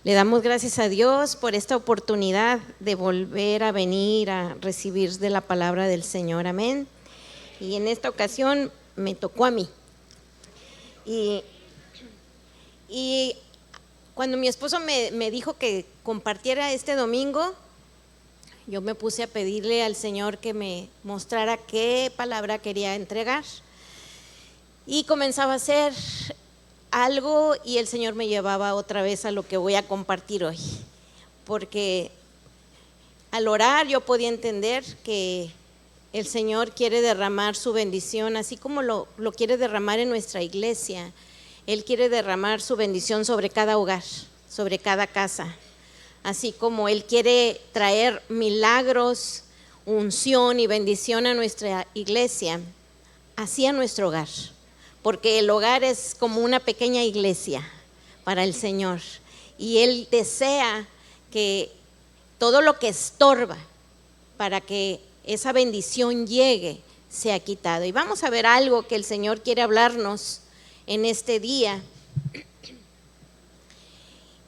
Le damos gracias a Dios por esta oportunidad de volver a venir a recibir de la palabra del Señor, amén. Y en esta ocasión me tocó a mí. Y cuando mi esposo me dijo que compartiera este domingo, yo me puse a pedirle al Señor que me mostrara qué palabra quería entregar. Y comenzaba a hacer algo y el Señor me llevaba otra vez a lo que voy a compartir hoy, porque al orar yo podía entender que el Señor quiere derramar su bendición, así como lo quiere derramar en nuestra iglesia. Él quiere derramar su bendición sobre cada hogar, sobre cada casa, así como Él quiere traer milagros, unción y bendición a nuestra iglesia, así a nuestro hogar. Porque el hogar es como una pequeña iglesia para el Señor. Y Él desea que todo lo que estorba para que esa bendición llegue sea quitado. Y vamos a ver algo que el Señor quiere hablarnos en este día.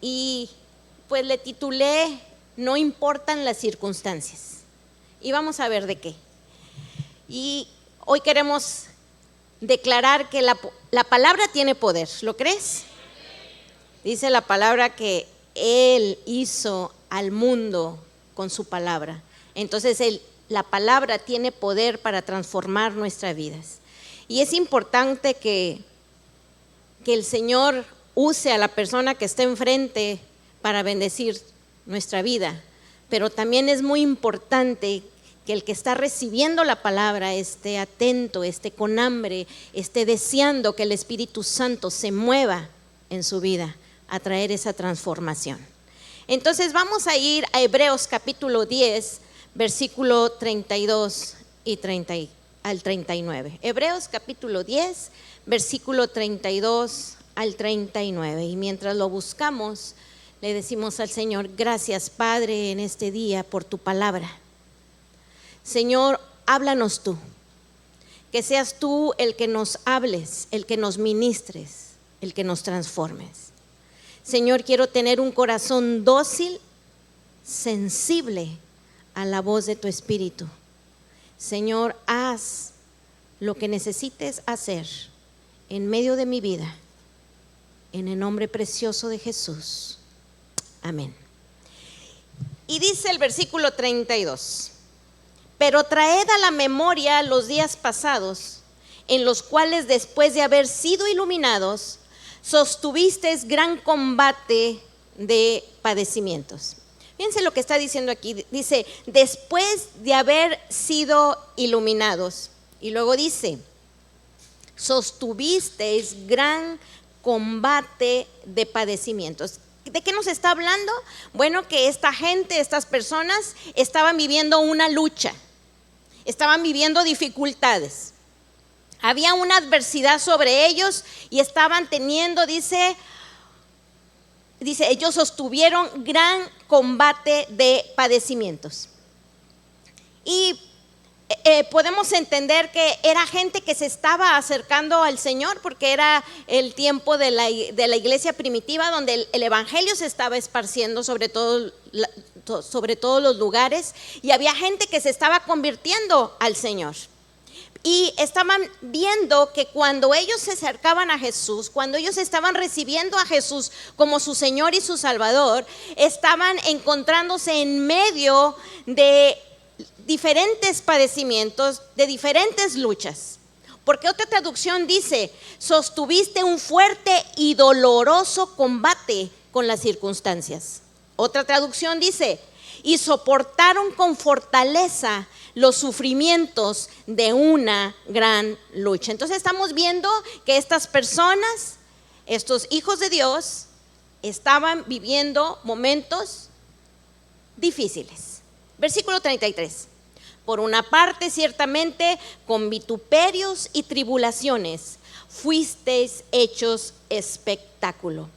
Y pues le titulé "No importan las circunstancias". Y vamos a ver de qué. Y hoy queremos declarar que la palabra tiene poder. ¿Lo crees? Dice la palabra que Él hizo al mundo con su palabra. Entonces la palabra tiene poder para transformar nuestras vidas. Y es importante que el Señor use a la persona que está enfrente para bendecir nuestra vida. Pero también es muy importante que el que está recibiendo la palabra esté atento, esté con hambre, esté deseando que el Espíritu Santo se mueva en su vida a traer esa transformación. Entonces vamos a ir a Hebreos capítulo 10, versículo 32 al 39. Hebreos capítulo 10, versículo 32 al 39. Y mientras lo buscamos, le decimos al Señor: gracias, Padre, en este día por tu palabra. Señor, háblanos tú, que seas tú el que nos hables, el que nos ministres, el que nos transformes. Señor, quiero tener un corazón dócil, sensible a la voz de tu Espíritu. Señor, haz lo que necesites hacer en medio de mi vida, en el nombre precioso de Jesús. Amén. Y dice el versículo 32: pero traed a la memoria los días pasados, en los cuales después de haber sido iluminados, sostuvisteis gran combate de padecimientos. Fíjense lo que está diciendo aquí. Dice, después de haber sido iluminados. Y luego dice, sostuvisteis gran combate de padecimientos. ¿De qué nos está hablando? Bueno, que esta gente, estas personas estaban viviendo una lucha. Estaban viviendo dificultades. Había una adversidad sobre ellos y estaban teniendo, dice, ellos sostuvieron gran combate de padecimientos. Y podemos entender que era gente que se estaba acercando al Señor, porque era el tiempo de la iglesia primitiva, donde el evangelio se estaba esparciendo sobre todos los lugares, y había gente que se estaba convirtiendo al Señor. Y estaban viendo que cuando ellos se acercaban a Jesús, cuando ellos estaban recibiendo a Jesús como su Señor y su Salvador, estaban encontrándose en medio de diferentes padecimientos, de diferentes luchas. Porque otra traducción dice, sostuviste un fuerte y doloroso combate con las circunstancias. Otra traducción dice, y soportaron con fortaleza los sufrimientos de una gran lucha. Entonces estamos viendo que estas personas, estos hijos de Dios, estaban viviendo momentos difíciles. Versículo 33. Por una parte, ciertamente, con vituperios y tribulaciones fuisteis hechos espectáculo.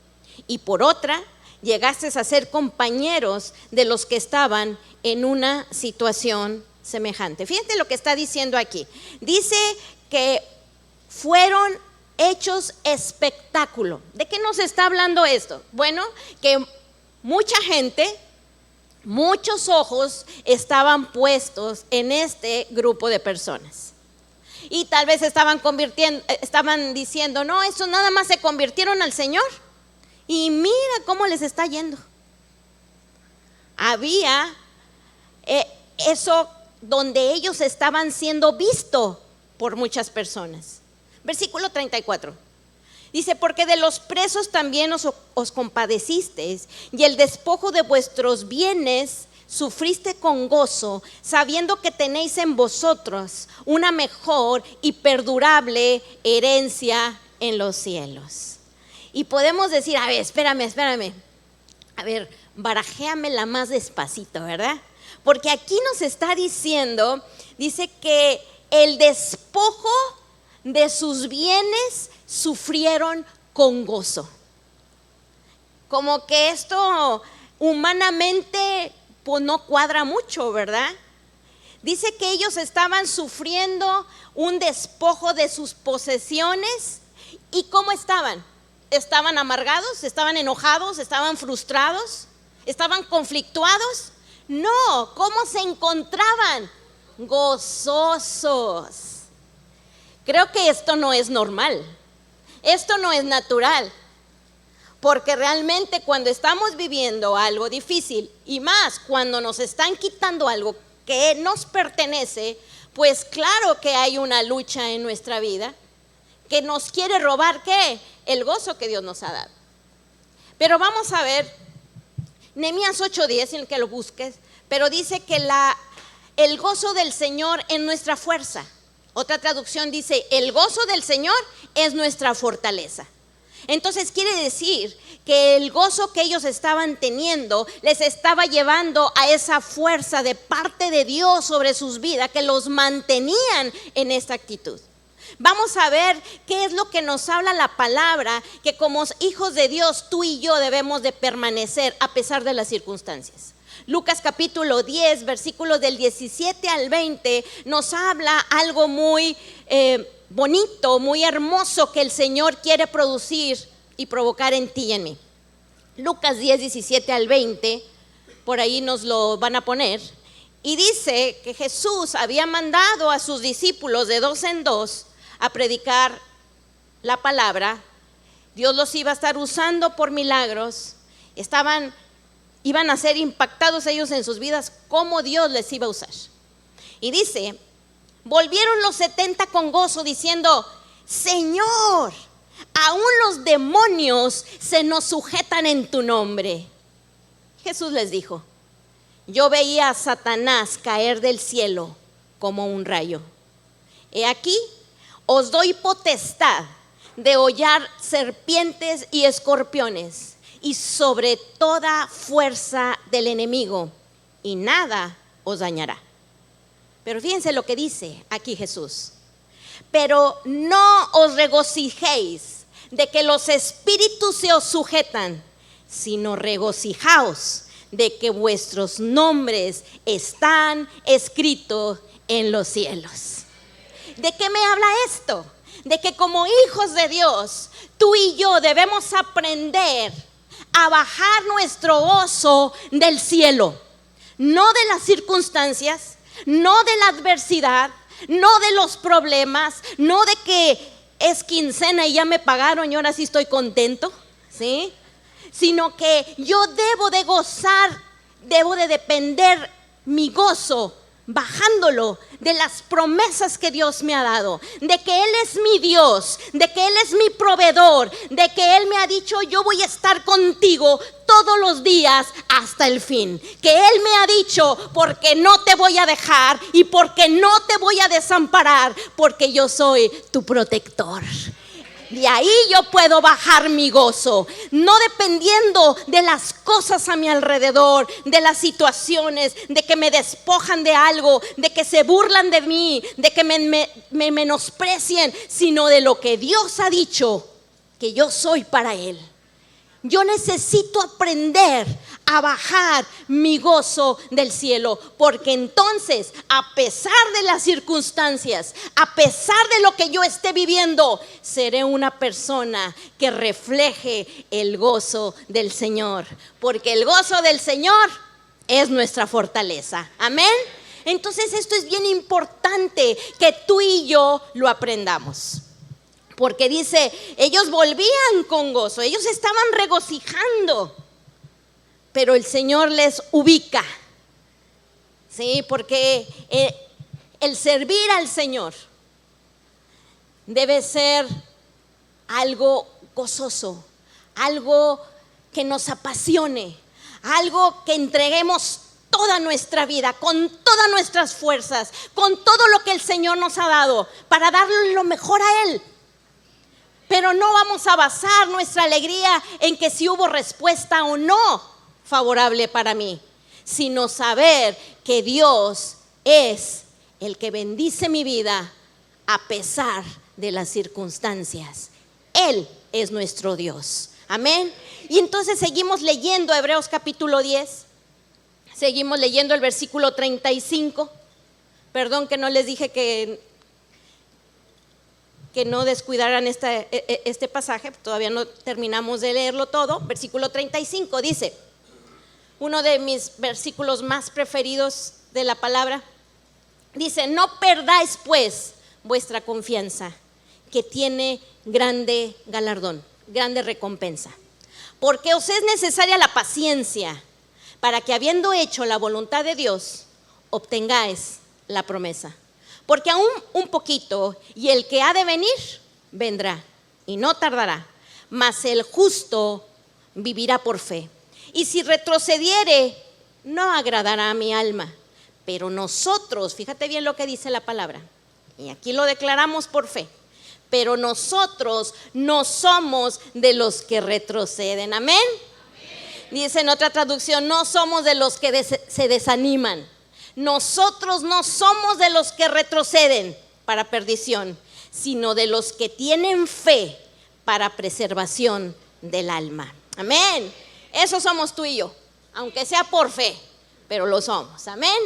Y por otra, llegasteis a ser compañeros de los que estaban en una situación semejante. Fíjense lo que está diciendo aquí. Dice que fueron hechos espectáculo. ¿De qué nos está hablando esto? Bueno, que mucha gente, muchos ojos estaban puestos en este grupo de personas. Y tal vez estaban diciendo, no, eso nada más se convirtieron al Señor. Y mira cómo les está yendo. Había eso donde ellos estaban siendo vistos por muchas personas. Versículo 34. Dice, porque de los presos también os compadecisteis, y el despojo de vuestros bienes sufriste con gozo, sabiendo que tenéis en vosotros una mejor y perdurable herencia en los cielos. Y podemos decir, a ver, espérame. A ver, barajéamela más despacito, ¿verdad? Porque aquí nos está diciendo, dice que el despojo de sus bienes sufrieron con gozo. Como que esto humanamente pues no cuadra mucho, ¿verdad? Dice que ellos estaban sufriendo un despojo de sus posesiones. ¿Y cómo estaban? ¿Estaban amargados? ¿Estaban enojados? ¿Estaban frustrados? ¿Estaban conflictuados? No, ¿cómo se encontraban? Gozosos. Creo que esto no es normal. Esto no es natural. Porque realmente cuando estamos viviendo algo difícil, y más cuando nos están quitando algo que nos pertenece, pues claro que hay una lucha en nuestra vida que nos quiere robar, ¿qué? El gozo que Dios nos ha dado. Pero vamos a ver, Nehemías 8:10, en el que lo busques, pero dice que el gozo del Señor es nuestra fuerza. Otra traducción dice, el gozo del Señor es nuestra fortaleza. Entonces quiere decir que el gozo que ellos estaban teniendo les estaba llevando a esa fuerza de parte de Dios sobre sus vidas que los mantenían en esta actitud. Vamos a ver qué es lo que nos habla la palabra, que como hijos de Dios tú y yo debemos de permanecer a pesar de las circunstancias. Lucas capítulo 10, versículos del 17 al 20 nos habla algo muy bonito, muy hermoso que el Señor quiere producir y provocar en ti y en mí. Lucas 10, 17 al 20, por ahí nos lo van a poner. Y dice que Jesús había mandado a sus discípulos de 2 en 2 a predicar la palabra. Dios los iba a estar usando por milagros. Iban a ser impactados ellos en sus vidas, cómo Dios les iba a usar. Y dice, volvieron los 70 con gozo diciendo, Señor, aún los demonios se nos sujetan en tu nombre. Jesús les dijo, yo veía a Satanás caer del cielo como un rayo. He aquí, os doy potestad de hollar serpientes y escorpiones y sobre toda fuerza del enemigo, y nada os dañará. Pero fíjense lo que dice aquí Jesús. Pero no os regocijéis de que los espíritus se os sujetan, sino regocijaos de que vuestros nombres están escritos en los cielos. ¿De qué me habla esto? De que como hijos de Dios, tú y yo debemos aprender a bajar nuestro gozo del cielo, no de las circunstancias, no de la adversidad, no de los problemas, no de que es quincena y ya me pagaron y ahora sí estoy contento, ¿sí? Sino que yo debo de gozar, debo de depender mi gozo bajándolo de las promesas que Dios me ha dado, de que Él es mi Dios, de que Él es mi proveedor, de que Él me ha dicho yo voy a estar contigo todos los días hasta el fin, que Él me ha dicho porque no te voy a dejar y porque no te voy a desamparar, porque yo soy tu protector. De ahí yo puedo bajar mi gozo, no dependiendo de las cosas a mi alrededor, de las situaciones, de que me despojan de algo, de que se burlan de mí, de que me menosprecien, sino de lo que Dios ha dicho que yo soy para Él. yo necesito aprender a bajar mi gozo del cielo, porque entonces, a pesar de las circunstancias, a pesar de lo que yo esté viviendo, seré una persona que refleje el gozo del Señor, porque el gozo del Señor es nuestra fortaleza. Amén. Entonces esto es bien importante que tú y yo lo aprendamos. Porque dice, ellos volvían con gozo, ellos estaban regocijando, pero el Señor les ubica, ¿sí? Porque el servir al Señor debe ser algo gozoso, algo que nos apasione, algo que entreguemos toda nuestra vida, con todas nuestras fuerzas, con todo lo que el Señor nos ha dado, para darle lo mejor a Él. Pero no vamos a basar nuestra alegría en que si hubo respuesta o no favorable para mí, sino saber que Dios es el que bendice mi vida a pesar de las circunstancias. Él es nuestro Dios. Amén. Y entonces seguimos leyendo Hebreos capítulo 10. Seguimos leyendo el versículo 35. Perdón que no les dije que no descuidaran este pasaje, todavía no terminamos de leerlo todo. Versículo 35 dice, uno de mis versículos más preferidos de la palabra, dice, no perdáis pues vuestra confianza, que tiene grande galardón, grande recompensa, porque os es necesaria la paciencia, para que habiendo hecho la voluntad de Dios, obtengáis la promesa. Porque aún un poquito, y el que ha de venir, vendrá, y no tardará, mas el justo vivirá por fe. Y si retrocediere, no agradará a mi alma. Pero nosotros, fíjate bien lo que dice la palabra, y aquí lo declaramos por fe, pero nosotros no somos de los que retroceden. Amén. Dice en otra traducción, no somos de los que se desaniman. Nosotros no somos de los que retroceden para perdición, sino de los que tienen fe para preservación del alma. Amén. Eso somos tú y yo, aunque sea por fe, pero lo somos. Amén.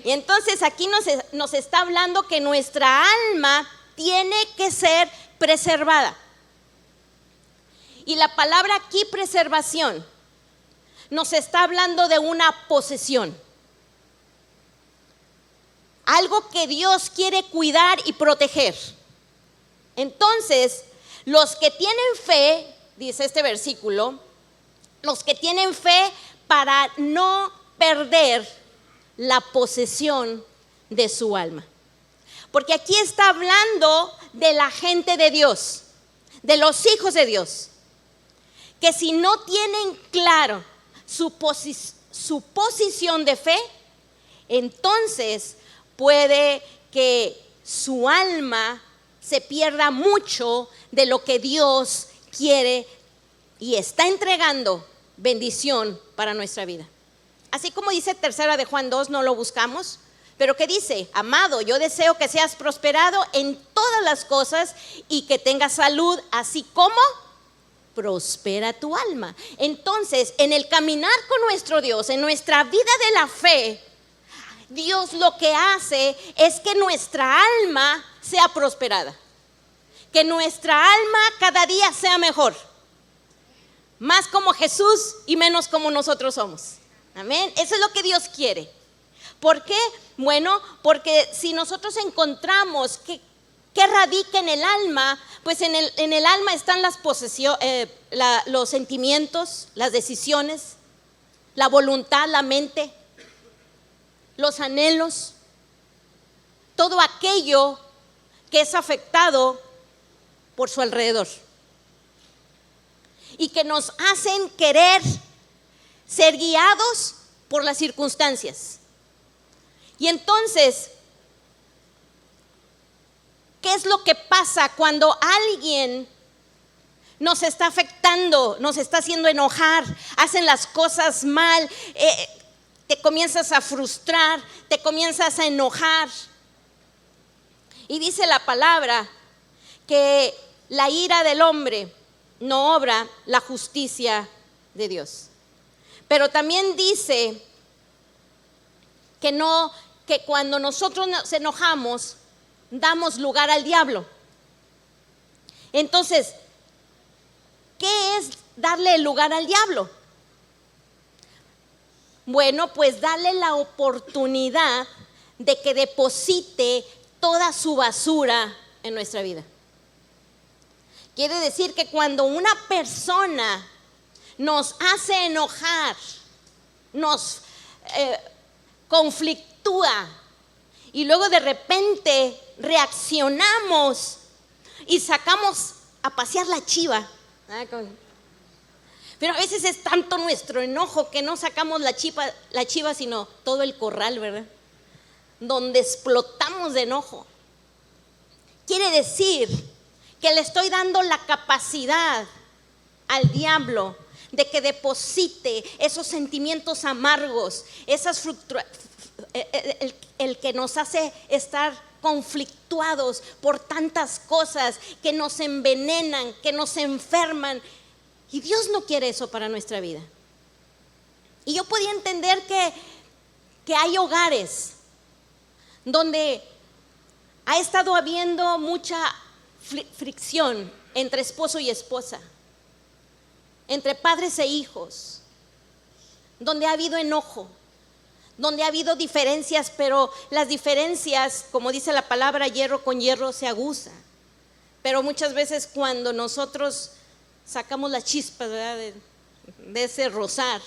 Y entonces aquí nos está hablando que nuestra alma tiene que ser preservada. Y la palabra aquí, preservación, nos está hablando de una posesión. Algo que Dios quiere cuidar y proteger. Entonces, los que tienen fe, dice este versículo, los que tienen fe para no perder la posesión de su alma. Porque aquí está hablando de la gente de Dios, de los hijos de Dios, que si no tienen claro su posición de fe, entonces puede que su alma se pierda mucho de lo que Dios quiere y está entregando bendición para nuestra vida. Así como dice tercera de Juan 2, no lo buscamos, pero que dice, amado, yo deseo que seas prosperado en todas las cosas y que tengas salud, así como prospera tu alma. Entonces, en el caminar con nuestro Dios, en nuestra vida de la fe, Dios lo que hace es que nuestra alma sea prosperada, que nuestra alma cada día sea mejor, más como Jesús y menos como nosotros somos. Amén. Eso es lo que Dios quiere. ¿Por qué? Bueno, porque si nosotros encontramos que radica en el alma, pues en el alma están las posesiones, los sentimientos, las decisiones, la voluntad, la mente, los anhelos, todo aquello que es afectado por su alrededor y que nos hacen querer ser guiados por las circunstancias. Y entonces, ¿qué es lo que pasa cuando alguien nos está afectando, nos está haciendo enojar, hacen las cosas mal? Te comienzas a frustrar, te comienzas a enojar. Y dice la palabra que la ira del hombre no obra la justicia de Dios. Pero también dice que cuando nosotros nos enojamos, damos lugar al diablo. Entonces, ¿qué es darle lugar al diablo? Bueno, pues darle la oportunidad de que deposite toda su basura en nuestra vida. Quiere decir que cuando una persona nos hace enojar, nos conflictúa y luego de repente reaccionamos y sacamos a pasear la chiva. Pero a veces es tanto nuestro enojo que no sacamos la chiva, sino todo el corral, ¿verdad? Donde explotamos de enojo. Quiere decir que le estoy dando la capacidad al diablo de que deposite esos sentimientos amargos, el que nos hace estar conflictuados por tantas cosas que nos envenenan, que nos enferman. Y Dios no quiere eso para nuestra vida. Y yo podía entender que hay hogares donde ha estado habiendo mucha fricción entre esposo y esposa, entre padres e hijos, donde ha habido enojo, donde ha habido diferencias, pero las diferencias, como dice la palabra, hierro con hierro se aguza. Pero muchas veces cuando nosotros sacamos las chispas, ¿verdad?, de ese rozar,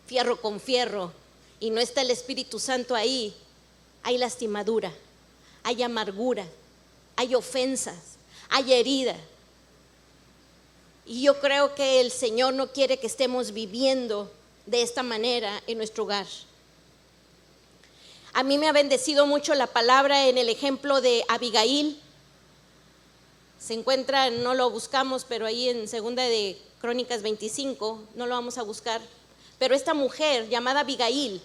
fierro con fierro, y no está el Espíritu Santo ahí, hay lastimadura, hay amargura, hay ofensas, hay herida. Y yo creo que el Señor no quiere que estemos viviendo de esta manera en nuestro hogar. A mí me ha bendecido mucho la palabra en el ejemplo de Abigail. Se encuentra, no lo buscamos, pero ahí en Segunda de Crónicas 25, no lo vamos a buscar. Pero esta mujer llamada Abigail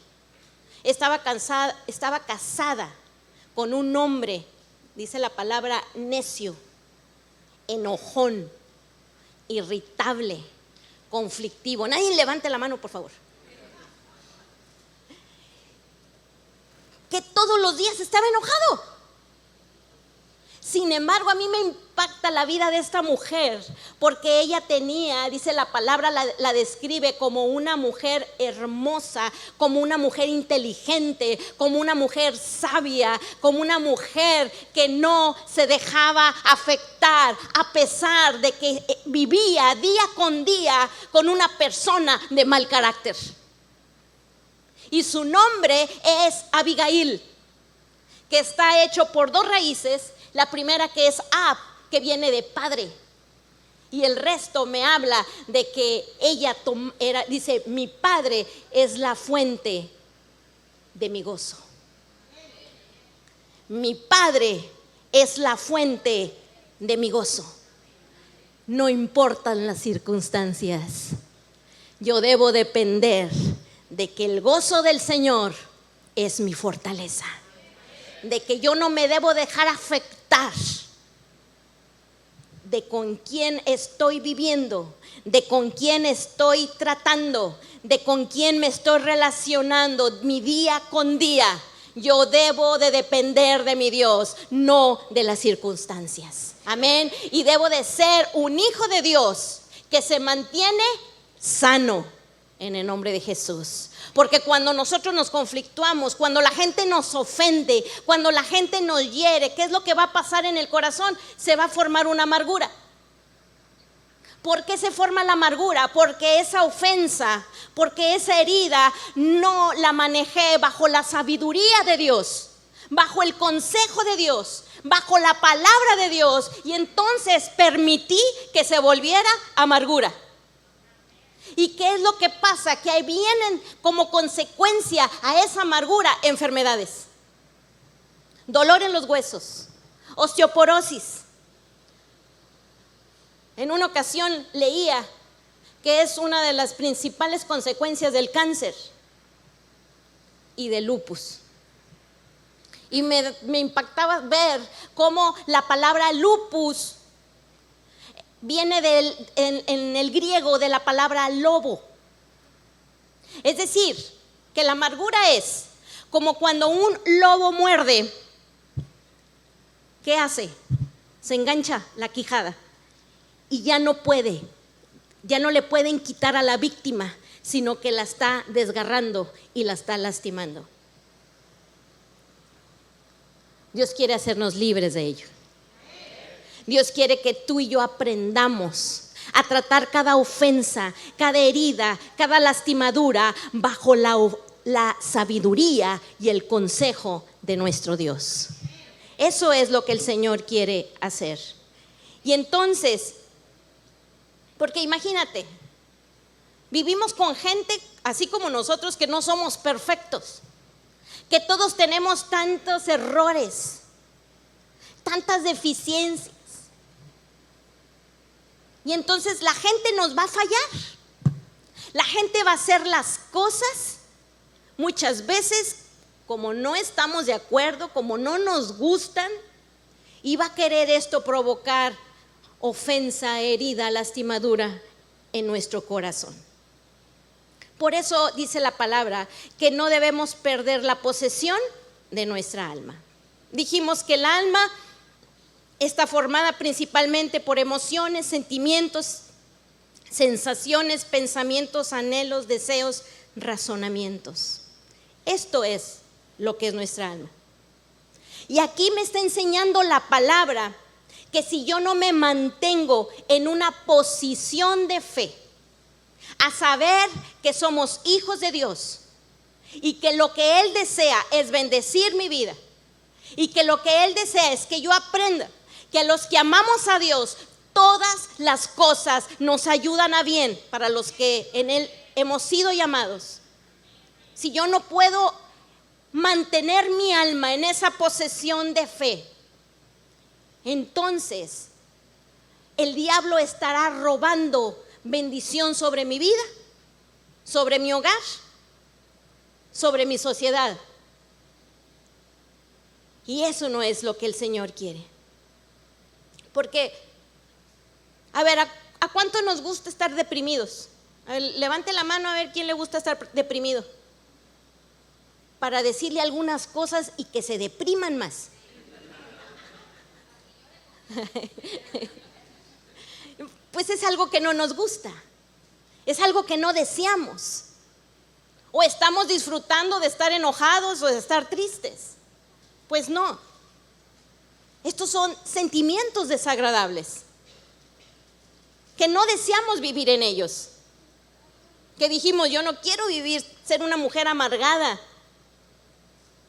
estaba casada con un hombre, dice la palabra, necio, enojón, irritable, conflictivo. Nadie levante la mano, por favor. Que todos los días estaba enojado. Sin embargo, a mí me impacta la vida de esta mujer, porque ella tenía, dice la palabra, la describe como una mujer hermosa, como una mujer inteligente, como una mujer sabia, como una mujer que no se dejaba afectar, a pesar de que vivía día con día con una persona de mal carácter. Y su nombre es Abigail, que está hecho por dos raíces. La primera, que es Ab, que viene de padre, y el resto me habla de que ella dice, mi padre es la fuente de mi gozo. Mi padre es la fuente de mi gozo. No importan las circunstancias, yo debo depender de que el gozo del Señor es mi fortaleza, de que yo no me debo dejar afectar de con quién estoy viviendo, de con quién estoy tratando, de con quién me estoy relacionando mi día con día. Yo debo de depender de mi Dios, no de las circunstancias. Amén. Y debo de ser un hijo de Dios que se mantiene sano en el nombre de Jesús. Porque cuando nosotros nos conflictuamos, cuando la gente nos ofende, cuando la gente nos hiere, ¿qué es lo que va a pasar en el corazón? Se va a formar una amargura. ¿Por qué se forma la amargura? Porque esa ofensa, porque esa herida no la manejé bajo la sabiduría de Dios, bajo el consejo de Dios, bajo la palabra de Dios, y entonces permití que se volviera amargura. ¿Y qué es lo que pasa? Que ahí vienen como consecuencia a esa amargura enfermedades, dolor en los huesos, osteoporosis. En una ocasión leía que es una de las principales consecuencias del cáncer y del lupus. Y me impactaba ver cómo la palabra lupus viene en el griego de la palabra lobo. Es decir, que la amargura es como cuando un lobo muerde. ¿Qué hace? Se engancha la quijada y ya no le pueden quitar a la víctima, sino que la está desgarrando y la está lastimando. Dios quiere hacernos libres de ello. Dios quiere que tú y yo aprendamos a tratar cada ofensa, cada herida, cada lastimadura bajo la sabiduría y el consejo de nuestro Dios. Eso es lo que el Señor quiere hacer. Y entonces, porque imagínate, vivimos con gente así como nosotros que no somos perfectos, que todos tenemos tantos errores, tantas deficiencias. Y entonces la gente nos va a fallar. La gente va a hacer las cosas muchas veces como no estamos de acuerdo, como no nos gustan, y va a querer esto provocar ofensa, herida, lastimadura en nuestro corazón. Por eso dice la palabra que no debemos perder la posesión de nuestra alma. Dijimos que el alma está formada principalmente por emociones, sentimientos, sensaciones, pensamientos, anhelos, deseos, razonamientos. Esto es lo que es nuestra alma. Y aquí me está enseñando la palabra que si yo no me mantengo en una posición de fe, a saber que somos hijos de Dios y que lo que Él desea es bendecir mi vida y que lo que Él desea es que yo aprenda que a los que amamos a Dios todas las cosas nos ayudan a bien para los que en Él hemos sido llamados. Si yo no puedo mantener mi alma en esa posesión de fe, entonces el diablo estará robando bendición sobre mi vida, sobre mi hogar, sobre mi sociedad. Y eso no es lo que el Señor quiere. Porque, a ver, ¿a cuánto nos gusta estar deprimidos? A ver, levante la mano a ver quién le gusta estar deprimido, para decirle algunas cosas y que se depriman más. Pues es algo que no nos gusta, es algo que no deseamos. O estamos disfrutando de estar enojados o de estar tristes. Pues no, estos son sentimientos desagradables que no deseamos vivir en ellos. Que dijimos, yo no quiero vivir, ser una mujer amargada,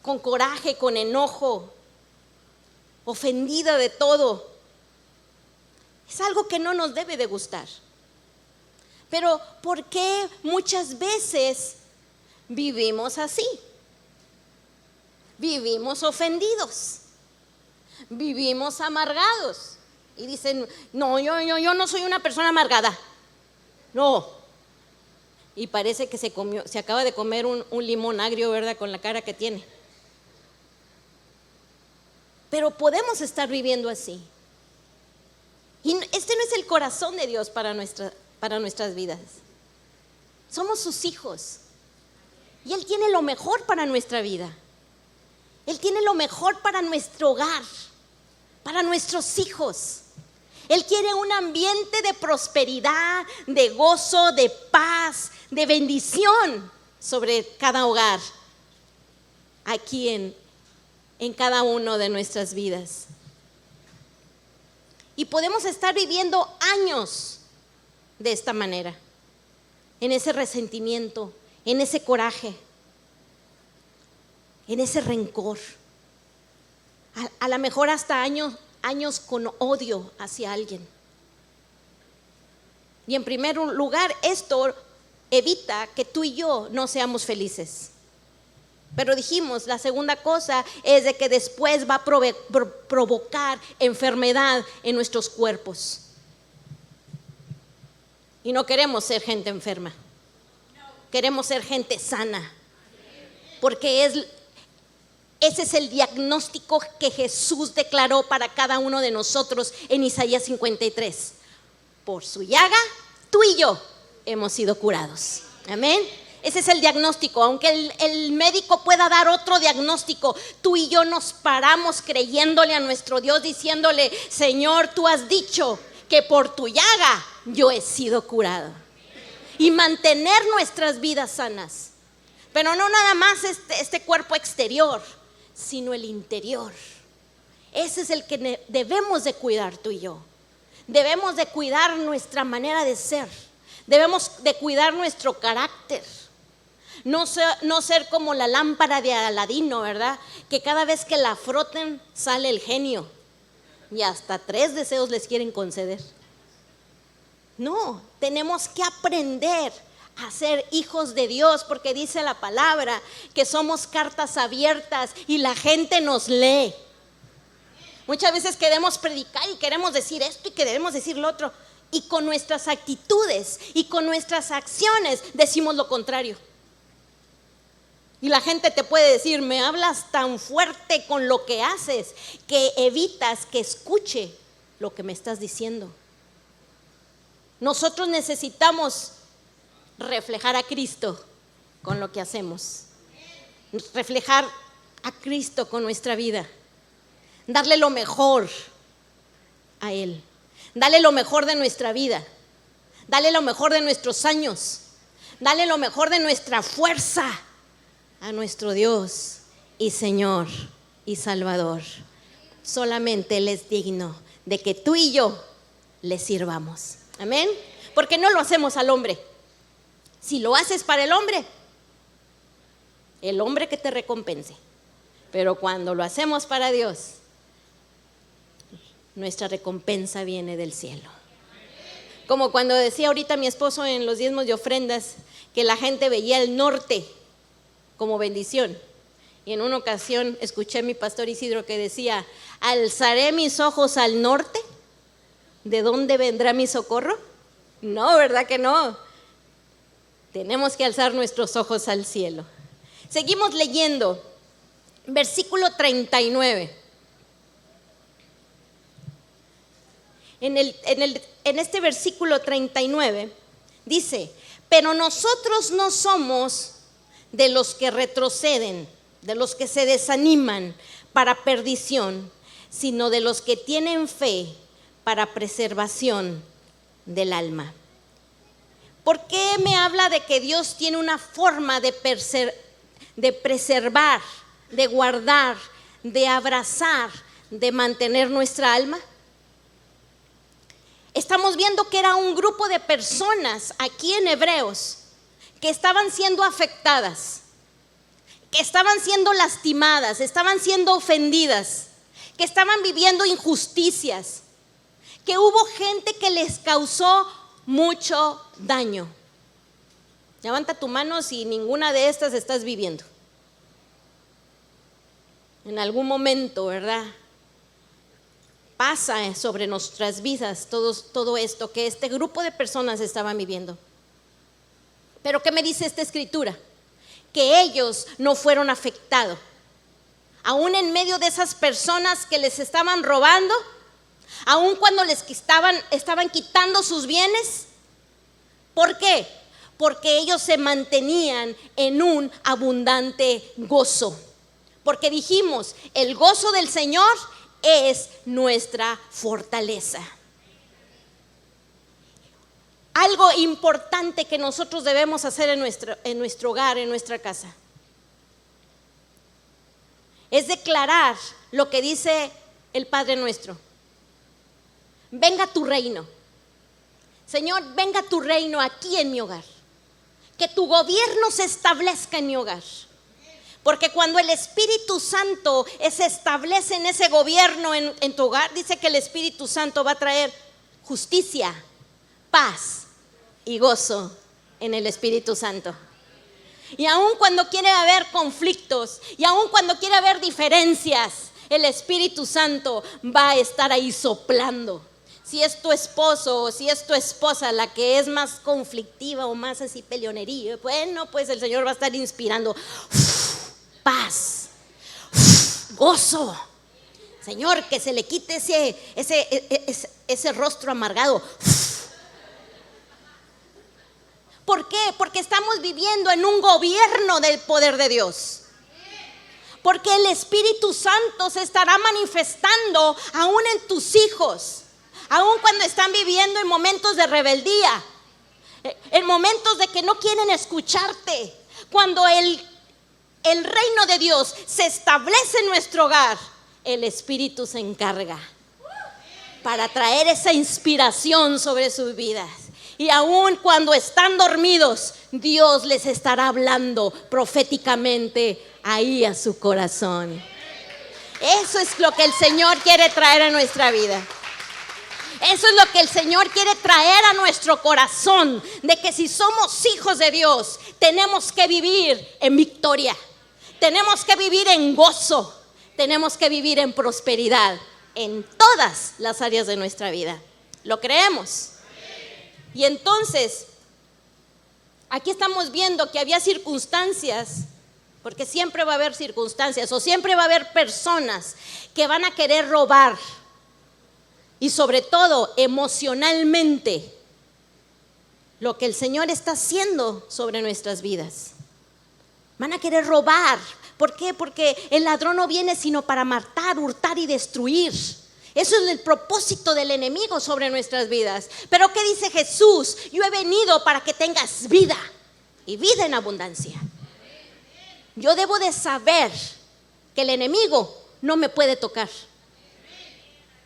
con coraje, con enojo, ofendida de todo. Es algo que no nos debe de gustar. Pero ¿por qué muchas veces vivimos así? Vivimos ofendidos, vivimos amargados. Y dicen, no, yo no soy una persona amargada. No. Y parece que se acaba de comer un limón agrio, ¿verdad? Con la cara que tiene. Pero podemos estar viviendo así. Y este no es el corazón de Dios para nuestras vidas. Somos sus hijos. Y Él tiene lo mejor para nuestra vida. Él tiene lo mejor para nuestro hogar, para nuestros hijos. Él quiere un ambiente de prosperidad, de gozo, de paz, de bendición sobre cada hogar, aquí en cada uno de nuestras vidas. Y podemos estar viviendo años de esta manera, en ese resentimiento, en ese coraje, en ese rencor, a lo mejor hasta años con odio hacia alguien. Y en primer lugar, esto evita que tú y yo no seamos felices. Pero dijimos, la segunda cosa es de que después va a provocar enfermedad en nuestros cuerpos. Y no queremos ser gente enferma, queremos ser gente sana, porque ese es el diagnóstico que Jesús declaró para cada uno de nosotros en Isaías 53. por su llaga, tú y yo hemos sido curados. Amén. Ese es el diagnóstico. Aunque el médico pueda dar otro diagnóstico, tú y yo nos paramos creyéndole a nuestro Dios, diciéndole: Señor, tú has dicho que por tu llaga yo he sido curado. Y mantener nuestras vidas sanas. Pero no nada más este cuerpo exterior, sino el interior. Ese es el que debemos de cuidar tú y yo. Debemos de cuidar nuestra manera de ser. Debemos de cuidar nuestro carácter. No ser como la lámpara de Aladino, ¿verdad? Que cada vez que la froten sale el genio. Y hasta 3 deseos les quieren conceder. No, tenemos que aprender a ser hijos de Dios, porque dice la palabra que somos cartas abiertas y la gente nos lee. Muchas veces queremos predicar y queremos decir esto y queremos decir lo otro, y con nuestras actitudes y con nuestras acciones decimos lo contrario. Y la gente te puede decir: me hablas tan fuerte con lo que haces que evitas que escuche lo que me estás diciendo. Nosotros necesitamos reflejar a Cristo con lo que hacemos, reflejar a Cristo con nuestra vida, darle lo mejor a Él, darle lo mejor de nuestra vida, darle lo mejor de nuestros años, darle lo mejor de nuestra fuerza a nuestro Dios y Señor y Salvador. Solamente Él es digno de que tú y yo le sirvamos. Amén. Porque no lo hacemos al hombre. Si lo haces para el hombre que te recompense. Pero cuando lo hacemos para Dios, nuestra recompensa viene del cielo. Como cuando decía ahorita mi esposo en los diezmos y ofrendas, que la gente veía el norte como bendición. Y en una ocasión escuché a mi pastor Isidro que decía: ¿alzaré mis ojos al norte? ¿De dónde vendrá mi socorro? No, ¿verdad que no? Tenemos que alzar nuestros ojos al cielo. Seguimos leyendo. Versículo 39. En este versículo 39 dice: pero nosotros no somos de los que retroceden, de los que se desaniman para perdición, sino de los que tienen fe para preservación del alma. ¿Por qué me habla de que Dios tiene una forma de preservar, de guardar, de abrazar, de mantener nuestra alma? Estamos viendo que era un grupo de personas aquí en Hebreos que estaban siendo afectadas, que estaban siendo lastimadas, estaban siendo ofendidas, que estaban viviendo injusticias, que hubo gente que les causó mucho daño. Levanta tu mano si ninguna de estas estás viviendo. En algún momento, ¿verdad? Pasa sobre nuestras vidas todo esto que este grupo de personas estaban viviendo. Pero ¿qué me dice esta escritura? Que ellos no fueron afectados. Aún en medio de esas personas que les estaban robando, aún cuando estaban quitando sus bienes. ¿Por qué? Porque ellos se mantenían en un abundante gozo. Porque dijimos, el gozo del Señor es nuestra fortaleza. Algo importante que nosotros debemos hacer en nuestro hogar, en nuestra casa, es declarar lo que dice el Padre nuestro. Venga tu reino. Señor, venga tu reino aquí en mi hogar. Que tu gobierno se establezca en mi hogar. Porque cuando el Espíritu Santo se establece en ese gobierno en tu hogar, dice que el Espíritu Santo va a traer justicia, paz y gozo en el Espíritu Santo. Y aun cuando quiere haber conflictos, y aun cuando quiere haber diferencias, el Espíritu Santo va a estar ahí soplando. Si es tu esposo o si es tu esposa la que es más conflictiva o más así peleonería, bueno, pues el Señor va a estar inspirando paz, gozo. Señor, que se le quite ese rostro amargado. ¿Por qué? Porque estamos viviendo en un gobierno del poder de Dios. Porque el Espíritu Santo se estará manifestando aún en tus hijos, aún cuando están viviendo en momentos de rebeldía, en momentos de que no quieren escucharte. Cuando el reino de Dios se establece en nuestro hogar, el Espíritu se encarga para traer esa inspiración sobre sus vidas. Y aún cuando están dormidos, Dios les estará hablando proféticamente ahí a su corazón. Eso es lo que el Señor quiere traer a nuestra vida. Eso es lo que el Señor quiere traer a nuestro corazón, de que si somos hijos de Dios, tenemos que vivir en victoria, tenemos que vivir en gozo, tenemos que vivir en prosperidad en todas las áreas de nuestra vida. ¿Lo creemos? Y entonces, aquí estamos viendo que había circunstancias, porque siempre va a haber circunstancias o siempre va a haber personas que van a querer robar, y sobre todo emocionalmente, lo que el Señor está haciendo sobre nuestras vidas. Van a querer robar. ¿Por qué? Porque el ladrón no viene sino para matar, hurtar y destruir. Eso es el propósito del enemigo sobre nuestras vidas. Pero ¿qué dice Jesús? Yo he venido para que tengas vida, y vida en abundancia. Yo debo de saber que el enemigo no me puede tocar,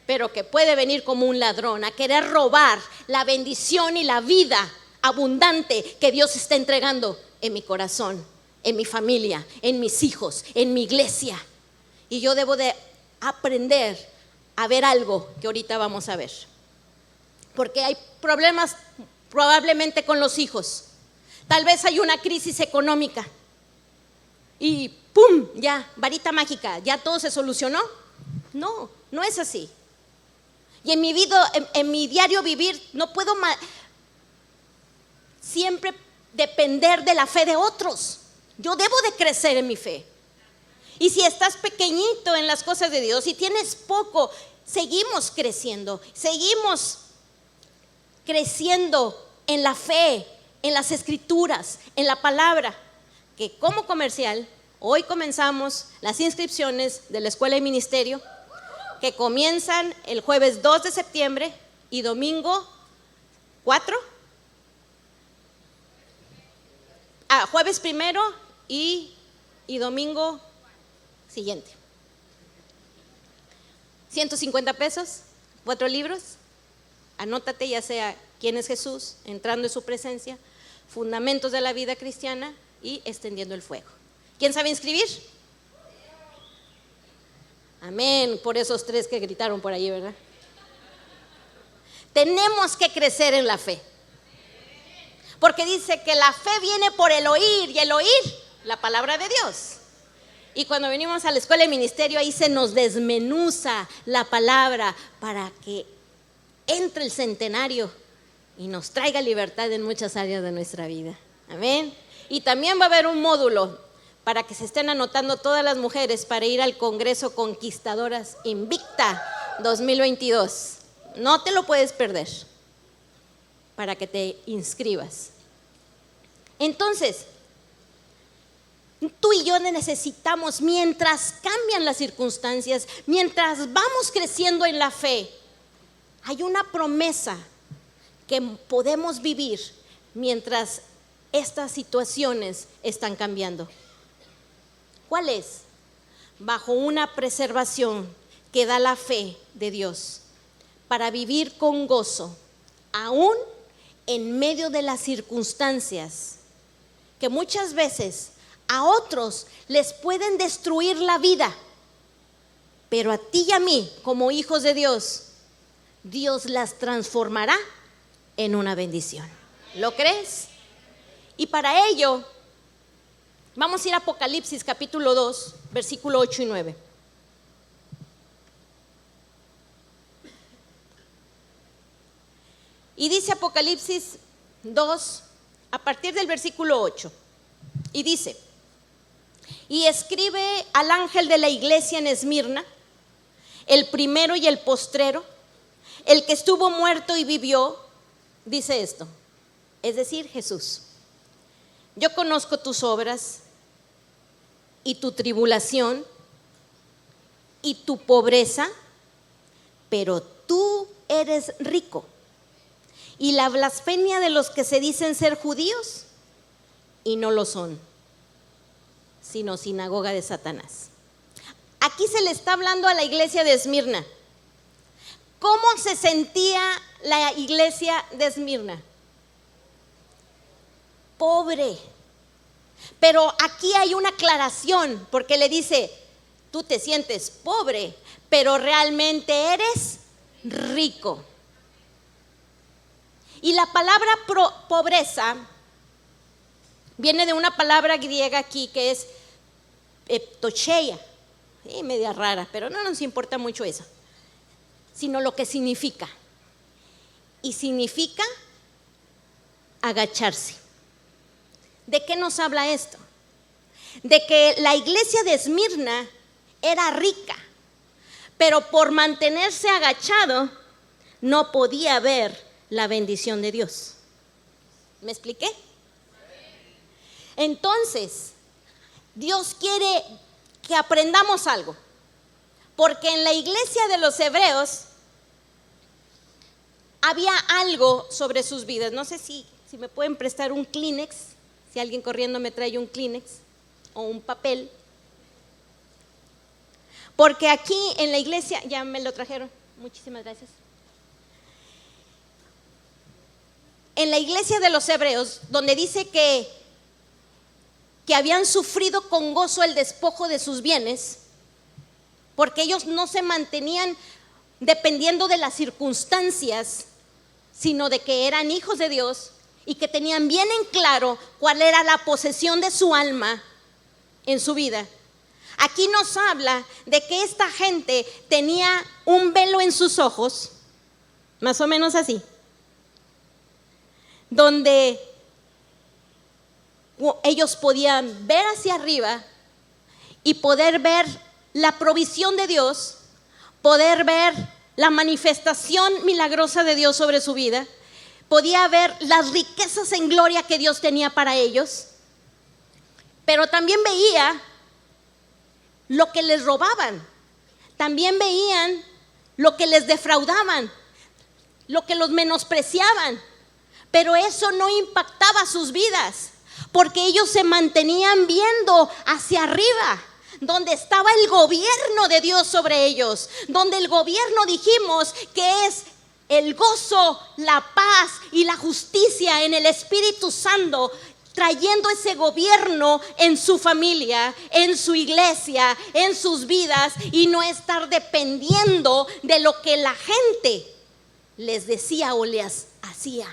pero que puede venir como un ladrón a querer robar la bendición y la vida abundante que Dios está entregando en mi corazón, en mi familia, en mis hijos, en mi iglesia. Y yo debo de aprender a ver algo que ahorita vamos a ver, porque hay problemas probablemente con los hijos. Tal vez hay una crisis económica y ¡pum! Ya, varita mágica, ya todo se solucionó. No, no es así. Y en mi vida, en mi diario vivir, no puedo siempre depender de la fe de otros. Yo debo de crecer en mi fe. Y si estás pequeñito en las cosas de Dios, si tienes poco, seguimos creciendo en la fe, en las escrituras, en la palabra. Que como comercial, hoy comenzamos las inscripciones de la Escuela de Ministerio, que comienzan el jueves 2 de septiembre y domingo 4. Jueves primero y domingo siguiente. 150 pesos, 4 libros. Anótate, ya sea quién es Jesús, entrando en su presencia, fundamentos de la vida cristiana y extendiendo el fuego. ¿Quién sabe inscribir? Amén, por esos 3 que gritaron por ahí, ¿verdad? Tenemos que crecer en la fe, porque dice que la fe viene por el oír, y el oír la palabra de Dios. Y cuando venimos a la Escuela de Ministerio, ahí se nos desmenuza la palabra para que entre el centenario y nos traiga libertad en muchas áreas de nuestra vida. Amén. Y también va a haber un módulo para que se estén anotando todas las mujeres para ir al Congreso Conquistadoras Invicta 2022. No te lo puedes perder, para que te inscribas. Entonces, tú y yo necesitamos, mientras cambian las circunstancias, mientras vamos creciendo en la fe, hay una promesa que podemos vivir mientras estas situaciones están cambiando. ¿Cuál es? Bajo una preservación que da la fe de Dios para vivir con gozo, aún en medio de las circunstancias que muchas veces a otros les pueden destruir la vida, pero a ti y a mí, como hijos de Dios, Dios las transformará en una bendición. ¿Lo crees? Y para ello vamos a ir a Apocalipsis capítulo 2, versículo 8 y 9. Y dice Apocalipsis 2, a partir del versículo 8, y dice: y escribe al ángel de la iglesia en Esmirna, el primero y el postrero, el que estuvo muerto y vivió, dice esto, es decir, Jesús. yo conozco tus obras y tu tribulación y tu pobreza, pero tú eres rico. Y la blasfemia de los que se dicen ser judíos y no lo son, sino sinagoga de Satanás. Aquí se le está hablando a la iglesia de Esmirna. ¿Cómo se sentía la iglesia de Esmirna? Pobre. Pero aquí hay una aclaración, porque le dice, tú te sientes pobre, pero realmente eres rico. Y la palabra pobreza viene de una palabra griega aquí que es ptocheia, media rara, pero no nos importa mucho eso, sino lo que significa. Y significa agacharse. ¿De qué nos habla esto? De que la iglesia de Esmirna era rica, pero por mantenerse agachado no podía ver la bendición de Dios. ¿Me expliqué? Entonces, Dios quiere que aprendamos algo, porque en la iglesia de los hebreos había algo sobre sus vidas. No sé si me pueden prestar un Kleenex, si alguien corriendo me trae un Kleenex o un papel, porque aquí en la iglesia, ya me lo trajeron, muchísimas gracias. En la iglesia de los hebreos, donde dice que habían sufrido con gozo el despojo de sus bienes, porque ellos no se mantenían dependiendo de las circunstancias, sino de que eran hijos de Dios y que tenían bien en claro cuál era la posesión de su alma en su vida. Aquí nos habla de que esta gente tenía un velo en sus ojos, más o menos así, donde ellos podían ver hacia arriba y poder ver la provisión de Dios, poder ver la manifestación milagrosa de Dios sobre su vida, podía ver las riquezas en gloria que Dios tenía para ellos, pero también veía lo que les robaban, también veían lo que les defraudaban, lo que los menospreciaban, pero eso no impactaba sus vidas, porque ellos se mantenían viendo hacia arriba, donde estaba el gobierno de Dios sobre ellos, donde el gobierno dijimos que es el gozo, la paz y la justicia en el Espíritu Santo, trayendo ese gobierno en su familia, en su iglesia, en sus vidas, y no estar dependiendo de lo que la gente les decía o les hacía.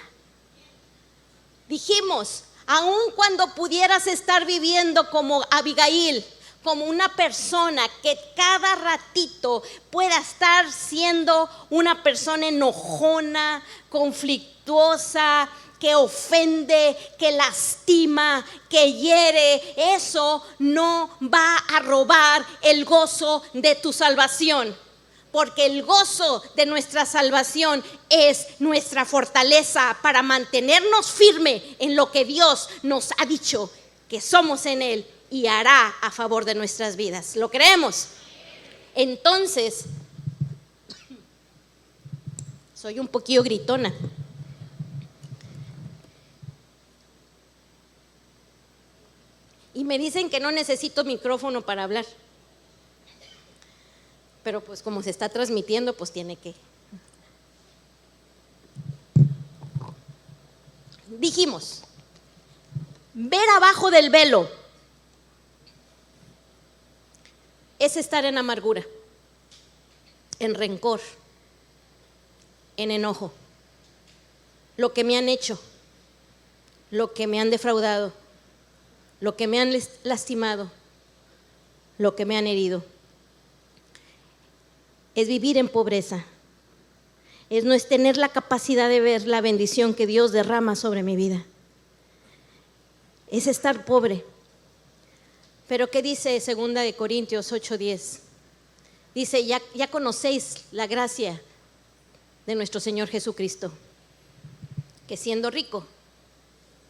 Dijimos, aun cuando pudieras estar viviendo como Abigail, como una persona que cada ratito pueda estar siendo una persona enojona, conflictuosa, que ofende, que lastima, que hiere, eso no va a robar el gozo de tu salvación. Porque el gozo de nuestra salvación es nuestra fortaleza para mantenernos firmes en lo que Dios nos ha dicho que somos en Él y hará a favor de nuestras vidas. ¿Lo creemos? Entonces, soy un poquillo gritona. Y me dicen que no necesito micrófono para hablar. Pero pues como se está transmitiendo, pues tiene que. Dijimos, ver abajo del velo es estar en amargura, en rencor, en enojo. Lo que me han hecho, lo que me han defraudado, lo que me han lastimado, lo que me han herido. Es vivir en pobreza, es no es tener la capacidad de ver la bendición que Dios derrama sobre mi vida, es estar pobre. Pero ¿qué dice 2 Corintios 8:10? Dice, ya conocéis la gracia de nuestro Señor Jesucristo, que siendo rico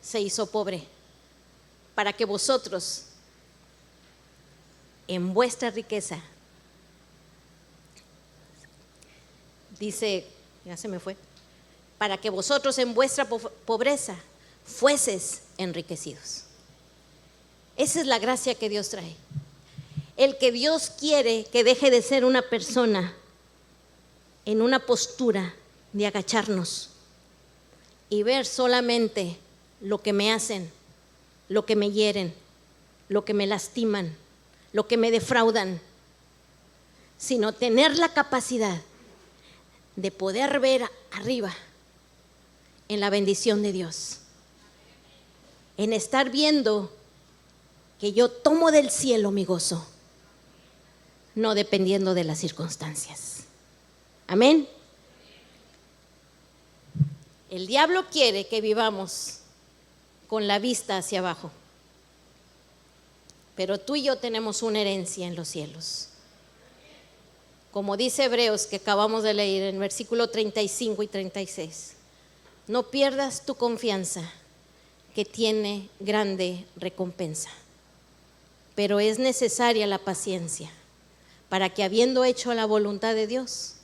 se hizo pobre para que vosotros en vuestra riqueza, dice, ya se me fue, para que vosotros en vuestra pobreza fueses enriquecidos. Esa es la gracia que Dios trae. El que Dios quiere que deje de ser una persona en una postura de agacharnos y ver solamente lo que me hacen, lo que me hieren, lo que me lastiman, lo que me defraudan, sino tener la capacidad de poder ver arriba en la bendición de Dios, en estar viendo que yo tomo del cielo mi gozo, no dependiendo de las circunstancias. Amén. El diablo quiere que vivamos con la vista hacia abajo, pero tú y yo tenemos una herencia en los cielos. Como dice Hebreos, que acabamos de leer en versículo 35 y 36, no pierdas tu confianza, que tiene grande recompensa, pero es necesaria la paciencia para que, habiendo hecho la voluntad de Dios,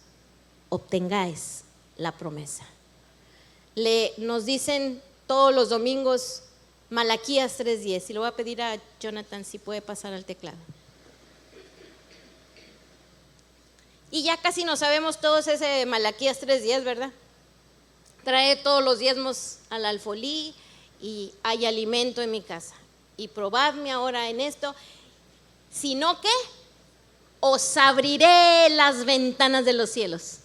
obtengáis la promesa. Nos dicen todos los domingos Malaquías 3:10, y le voy a pedir a Jonathan si puede pasar al teclado. Y ya casi no sabemos todos ese Malaquías 3:10, ¿verdad? Trae todos los diezmos al alfolí y hay alimento en mi casa. Y probadme ahora en esto, sino que os abriré las ventanas de los cielos.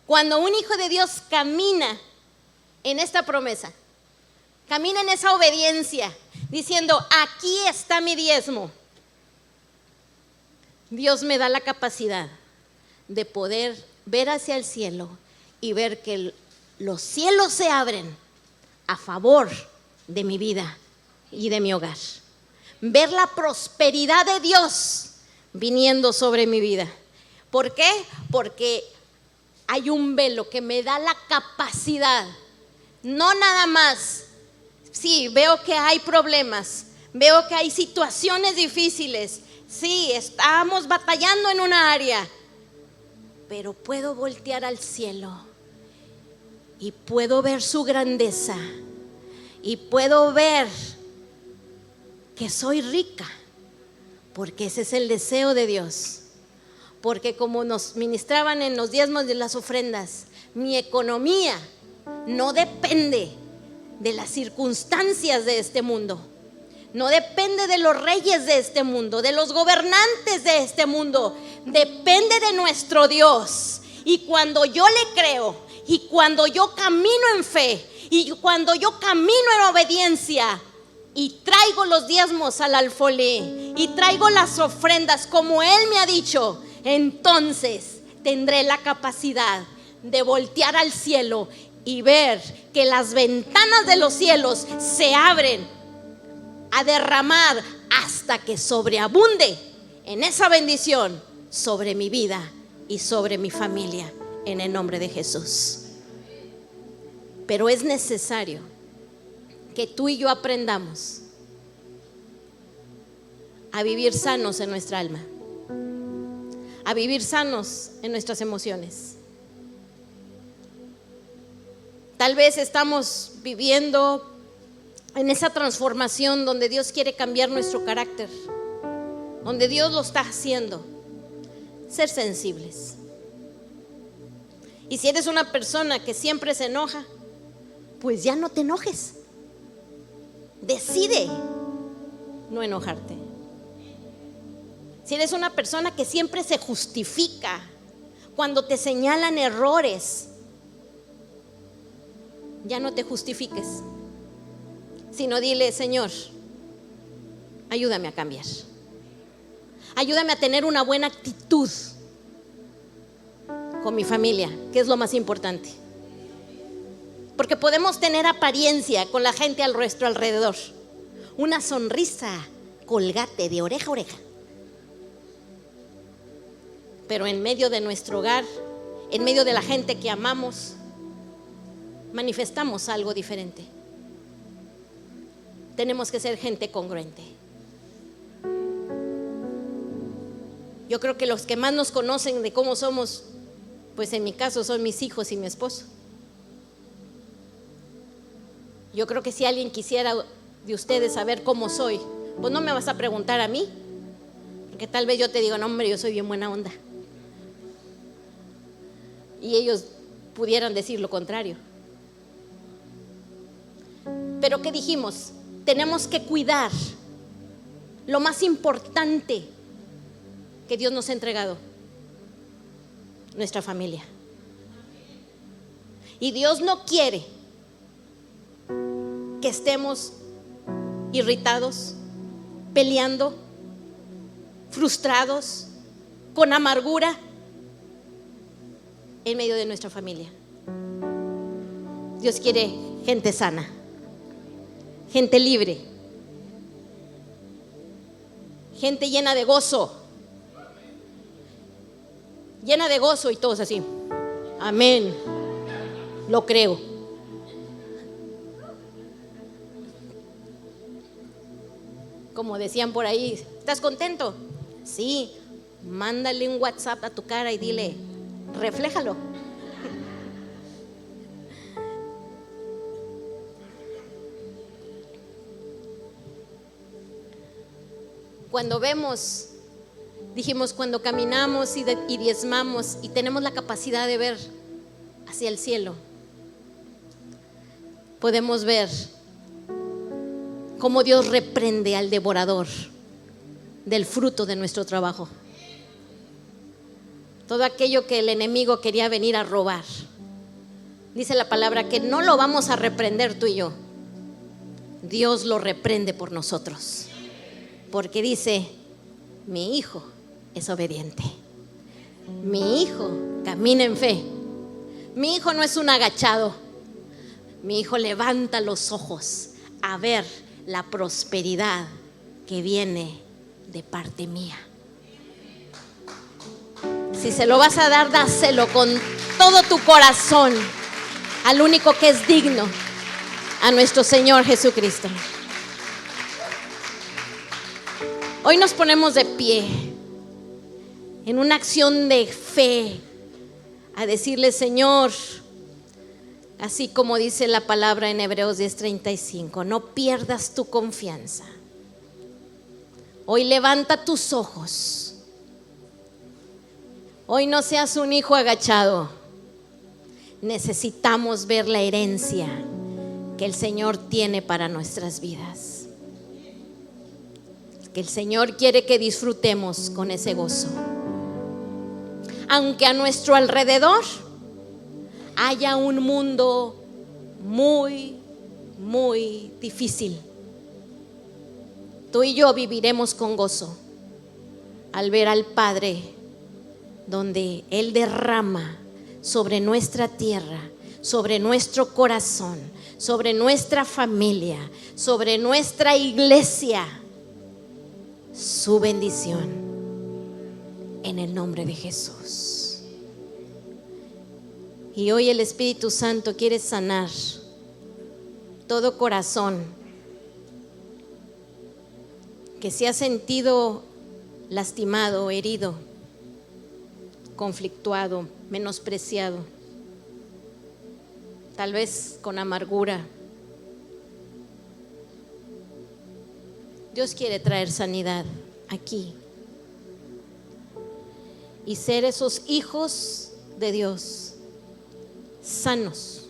Cuando un hijo de Dios camina en esta promesa, camina en esa obediencia, diciendo, aquí está mi diezmo, Dios me da la capacidad de poder ver hacia el cielo y ver que los cielos se abren a favor de mi vida y de mi hogar. Ver la prosperidad de Dios viniendo sobre mi vida. ¿Por qué? Porque hay un velo que me da la capacidad, no nada más, sí, veo que hay problemas, veo que hay situaciones difíciles, sí, estamos batallando en una área, pero puedo voltear al cielo y puedo ver su grandeza y puedo ver que soy rica, porque ese es el deseo de Dios. Porque como nos ministraban en los diezmos de las ofrendas, mi economía no depende de las circunstancias de este mundo, no depende de los reyes de este mundo, de los gobernantes de este mundo, depende de nuestro Dios. Y cuando yo le creo, y cuando yo camino en fe, y cuando yo camino en obediencia, y traigo los diezmos al alfolí, y traigo las ofrendas como Él me ha dicho, entonces tendré la capacidad de voltear al cielo y ver que las ventanas de los cielos se abren a derramar hasta que sobreabunde en esa bendición sobre mi vida y sobre mi familia, en el nombre de Jesús. Pero es necesario que tú y yo aprendamos a vivir sanos en nuestra alma, a vivir sanos en nuestras emociones. Tal vez estamos viviendo en esa transformación donde Dios quiere cambiar nuestro carácter, donde Dios lo está haciendo. Ser sensibles. Y si eres una persona que siempre se enoja, pues ya no te enojes. Decide no enojarte. Si eres una persona que siempre se justifica cuando te señalan errores, ya no te justifiques, sino dile: Señor, ayúdame a cambiar, ayúdame a tener una buena actitud con mi familia, que es lo más importante. Porque podemos tener apariencia con la gente a nuestro alrededor, una sonrisa colgate de oreja a oreja, pero en medio de nuestro hogar, en medio de la gente que amamos, manifestamos algo diferente. tenemos que ser gente congruente. Yo creo que los que más nos conocen de cómo somos, pues en mi caso son mis hijos y mi esposo. Yo creo que si alguien quisiera de ustedes saber cómo soy, pues no me vas a preguntar a mí, porque tal vez yo te digo, no hombre, yo soy bien buena onda, y ellos pudieran decir lo contrario. Pero ¿qué dijimos? Tenemos que cuidar lo más importante que Dios nos ha entregado: nuestra familia. Y Dios no quiere que estemos irritados, peleando, frustrados, con amargura en medio de nuestra familia. Dios quiere gente sana, gente libre, gente llena de gozo, y todos así, amén, lo creo. Como decían por ahí, ¿estás contento? Sí, mándale un WhatsApp a tu cara y dile, refléjalo. Cuando vemos, dijimos, cuando caminamos y diezmamos y tenemos la capacidad de ver hacia el cielo, podemos ver cómo Dios reprende al devorador del fruto de nuestro trabajo. Todo aquello que el enemigo quería venir a robar, dice la palabra que no lo vamos a reprender tú y yo. Dios lo reprende por nosotros, porque dice, mi hijo es obediente, mi hijo camina en fe, mi hijo no es un agachado, mi hijo levanta los ojos a ver la prosperidad que viene de parte mía. Si se lo vas a dar, dáselo con todo tu corazón al único que es digno, a nuestro Señor Jesucristo. Hoy nos ponemos de pie en una acción de fe a decirle, Señor, así como dice la palabra en Hebreos 10:35, no pierdas tu confianza. Hoy levanta tus ojos. Hoy no seas un hijo agachado. Necesitamos ver la herencia que el Señor tiene para nuestras vidas. Que el Señor quiere que disfrutemos con ese gozo. Aunque a nuestro alrededor haya un mundo muy, muy difícil, tú y yo viviremos con gozo al ver al Padre, donde Él derrama sobre nuestra tierra, sobre nuestro corazón, sobre nuestra familia, sobre nuestra iglesia, su bendición en el nombre de Jesús. Y hoy el Espíritu Santo quiere sanar todo corazón que se ha sentido lastimado, herido, conflictuado, menospreciado, tal vez con amargura. Dios quiere traer sanidad aquí y ser esos hijos de Dios sanos,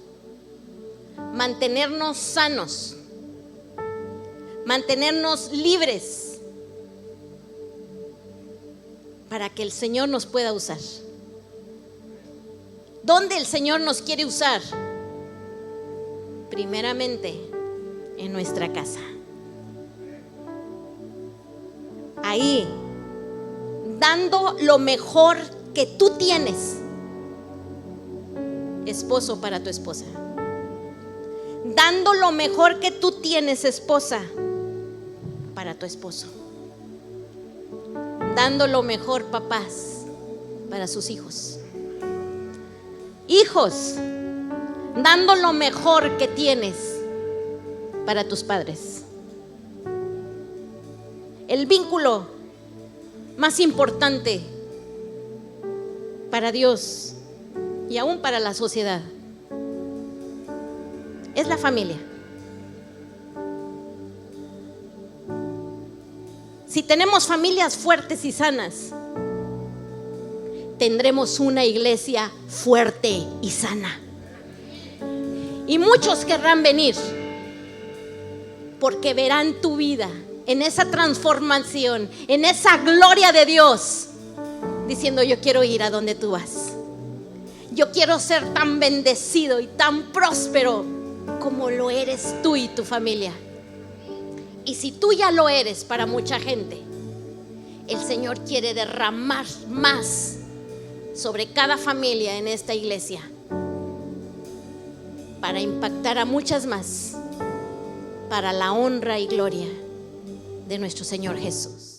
mantenernos sanos, mantenernos libres para que el Señor nos pueda usar. ¿Dónde el Señor nos quiere usar? Primeramente en nuestra casa. Ahí, dando lo mejor que tú tienes, esposo, para tu esposa. Dando lo mejor que tú tienes, esposa, para tu esposo. Dando lo mejor, papás, para sus hijos. Hijos, dando lo mejor que tienes para tus padres. el vínculo más importante para Dios y aún para la sociedad es la familia. Si tenemos familias fuertes y sanas, tendremos una iglesia fuerte y sana. Y muchos querrán venir porque verán tu vida en esa transformación, en esa gloria de Dios, diciendo: yo quiero ir a donde tú vas. Yo quiero ser tan bendecido y tan próspero como lo eres tú y tu familia. Y si tú ya lo eres para mucha gente, el Señor quiere derramar más sobre cada familia en esta iglesia para impactar a muchas más, para la honra y gloria de nuestro Señor Jesús.